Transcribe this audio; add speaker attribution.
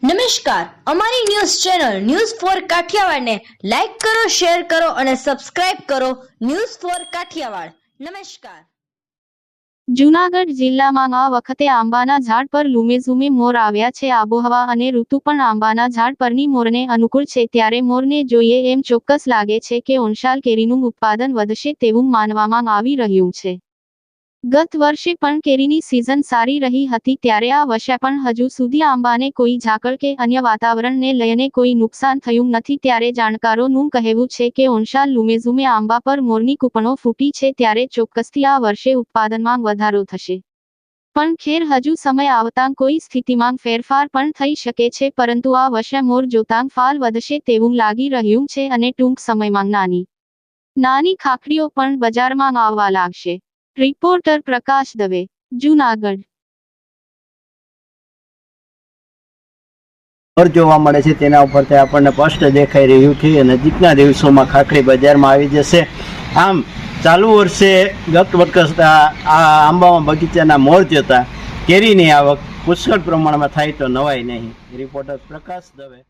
Speaker 1: નમસ્કાર, અમારી news channel news for Kathiawad ને લાઈક કરો, શેર કરો અને સબસ્ક્રાઇબ કરો. News for Kathiawad. નમસ્કાર.
Speaker 2: જૂનાગઢ જિલ્લામાં આ વખતે આંબાના ઝાડ પર લૂમેઝૂમે મોર આવ્યા છે. આબોહવા અને ઋતુ પણ આંબાના ઝાડ પરની મોરને અનુકૂળ છે, ત્યારે મોરને જોઈએ એમ ચોક્કસ લાગે છે કે ઓનશાલ કેરીનું ઉત્પાદન વધશે તેવું માનવામાં આવી રહ્યું છે. ગત વર્ષે પણ કેરીની સિઝન સારી રહી હતી, ત્યારે આ વર્ષે પણ હજુ સુધી આંબાને કોઈ ઝાકળ કે અન્ય વાતાવરણને લઈને કોઈ નુકસાન થયું નથી. ત્યારે જાણકારોનું કહેવું છે કે ઓનશાલ લૂમેઝૂમે આંબા પર મોરની કૂંપણો ફૂટી છે, ત્યારે ચોક્કસથી આ વર્ષે ઉત્પાદનમાં વધારો થશે. પણ ખેર હજુ સમય આવતાં કોઈ સ્થિતિમાં ફેરફાર પણ થઈ શકે છે, પરંતુ આ વર્ષે મોર જોતાં ફાલ વધશે તેવું લાગી રહ્યું છે અને ટૂંક સમયમાં નાની ખાખડીઓ પણ બજારમાં આવવા લાગશે. રિપોર્ટર પ્રકાશ દવે, જૂનાગઢ.
Speaker 3: મોર જોવા મળે છે તેના ઉપરથી આપણને સ્પષ્ટ દેખાઈ રહ્યું છે. નજીકના દિવસોમાં ખાખડી બજારમાં આવી જશે. આમ ચાલુ વર્ષે ગત વખત આ આંબામાં બગીચાના મોર જોતા કેરીની આવક પુષ્કળ પ્રમાણમાં થાય તો નવાય નહીં. રિપોર્ટર પ્રકાશ દવે.